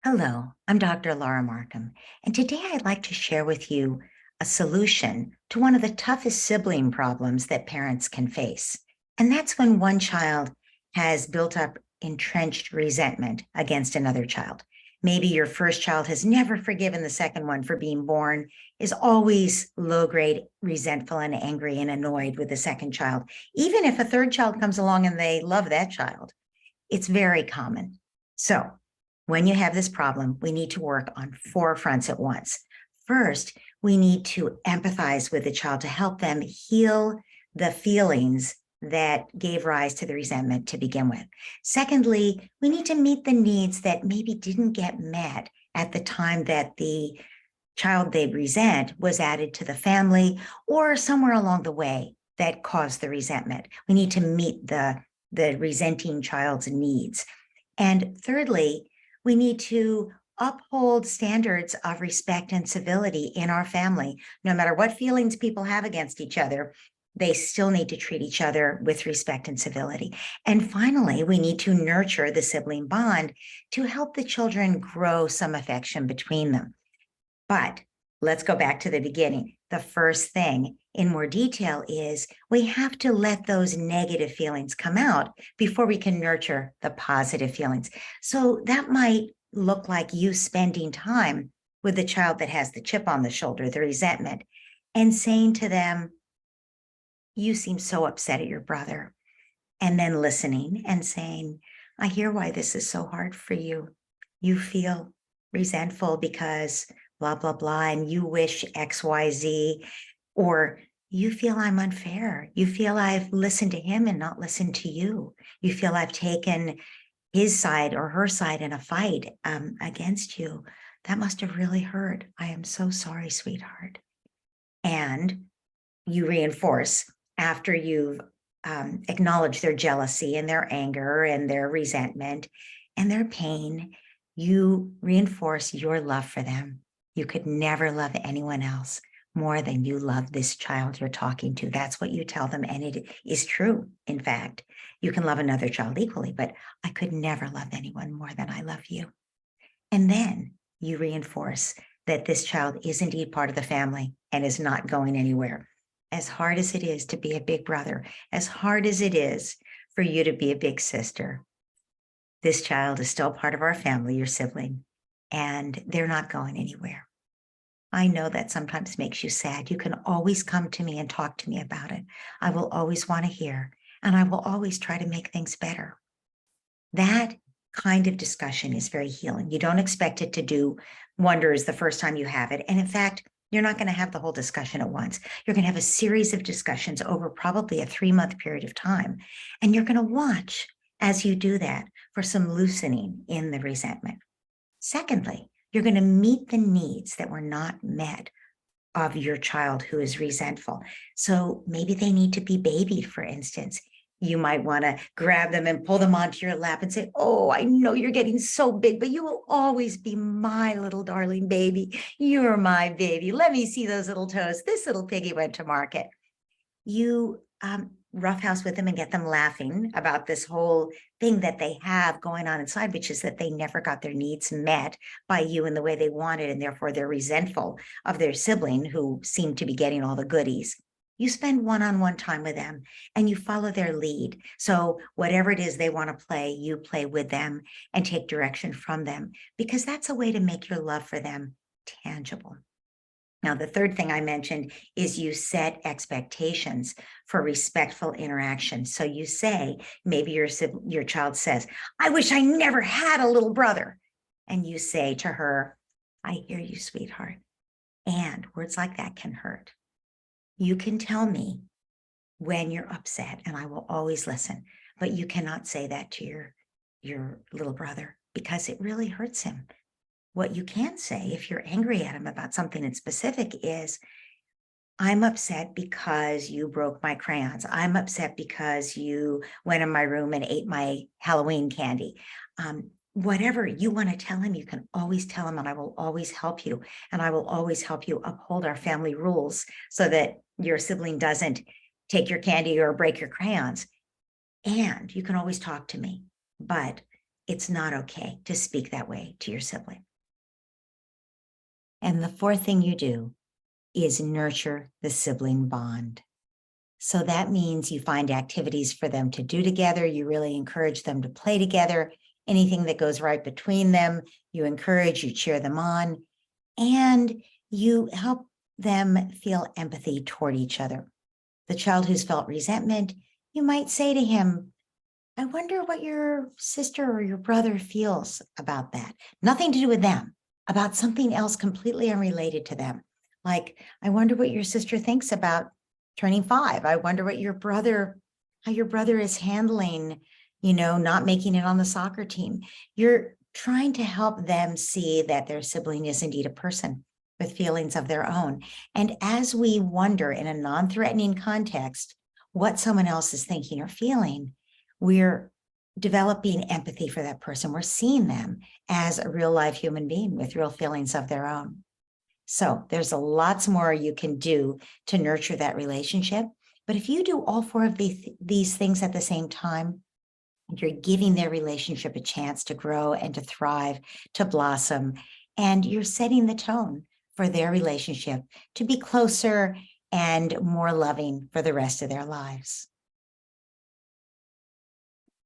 Hello, I'm Dr. Laura Markham, and today I'd like to share with you a solution to one of the toughest sibling problems that parents can face. And that's when one child has built up entrenched resentment against another child. Maybe your first child has never forgiven the second one for being born, is always low grade, resentful, and angry and annoyed with the second child. Even if a third child comes along and they love that child, it's very common. So, when you have this problem, we need to work on four fronts at once. First, we need to empathize with the child to help them heal the feelings that gave rise to the resentment to begin with. Secondly, we need to meet the needs that maybe didn't get met at the time that the child they resent was added to the family or somewhere along the way that caused the resentment. We need to meet the resenting child's needs. And thirdly, we need to uphold standards of respect and civility in our family. No matter what feelings people have against each other, they still need to treat each other with respect and civility. And finally, we need to nurture the sibling bond to help the children grow some affection between them. But let's go back to the beginning. The first thing in more detail is we have to let those negative feelings come out before we can nurture the positive feelings. So that might look like you spending time with the child that has the chip on the shoulder, the resentment, and saying to them, "You seem so upset at your brother." And then listening and saying, "I hear why this is so hard for you. You feel resentful because blah, blah, blah, and you wish XYZ, or you feel I'm unfair. You feel I've listened to him and not listened to you. You feel I've taken his side or her side in a fight against you. That must have really hurt. I am so sorry, sweetheart." And you reinforce after you've acknowledged their jealousy and their anger and their resentment and their pain, you reinforce your love for them. You could never love anyone else more than you love this child you're talking to. That's what you tell them. And it is true. In fact, you can love another child equally, but I could never love anyone more than I love you. And then you reinforce that this child is indeed part of the family and is not going anywhere. As hard as it is to be a big brother, as hard as it is for you to be a big sister, this child is still part of our family, your sibling, and they're not going anywhere. I know that sometimes makes you sad. You can always come to me and talk to me about it. I will always want to hear, and I will always try to make things better. That kind of discussion is very healing. You don't expect it to do wonders the first time you have it. And in fact, you're not going to have the whole discussion at once. You're going to have a series of discussions over probably a 3-month period of time. And you're going to watch as you do that for some loosening in the resentment. Secondly, you're going to meet the needs that were not met of your child who is resentful. So maybe they need to be babied, for instance. You might want to grab them and pull them onto your lap and say, "Oh, I know you're getting so big, but you will always be my little darling baby. You're my baby. Let me see those little toes. This little piggy went to market." You roughhouse with them and get them laughing about this whole thing that they have going on inside, which is that they never got their needs met by you in the way they wanted, and therefore they're resentful of their sibling who seemed to be getting all the goodies. You spend one-on-one time with them and you follow their lead. So whatever it is they want to play, you play with them and take direction from them, because that's a way to make your love for them tangible. Now, the third thing I mentioned is you set expectations for respectful interaction. So you say, maybe your child says, "I wish I never had a little brother." And you say to her, "I hear you, sweetheart." And words like that can hurt. You can tell me when you're upset and I will always listen, but you cannot say that to your little brother because it really hurts him. What you can say if you're angry at him about something in specific is, "I'm upset because you broke my crayons. I'm upset because you went in my room and ate my Halloween candy." Whatever you want to tell him, you can always tell him, and I will always help you. And I will always help you uphold our family rules so that your sibling doesn't take your candy or break your crayons. And you can always talk to me, but it's not okay to speak that way to your sibling. And the fourth thing you do is nurture the sibling bond. So that means you find activities for them to do together. You really encourage them to play together. Anything that goes right between them, you encourage, you cheer them on, and you help them feel empathy toward each other. The child who's felt resentment, you might say to him, I wonder what your sister or your brother feels about that. Nothing to do with them, about something else completely unrelated to them. Like, I wonder what your sister thinks about turning 5. I wonder what how your brother is handling, not making it on the soccer team. You're trying to help them see that their sibling is indeed a person with feelings of their own. And as we wonder in a non-threatening context what someone else is thinking or feeling, we're developing empathy for that person. We're seeing them as a real life human being with real feelings of their own. So there's lots more you can do to nurture that relationship. But if you do all four of these things at the same time, you're giving their relationship a chance to grow and to thrive, to blossom, and you're setting the tone for their relationship to be closer and more loving for the rest of their lives.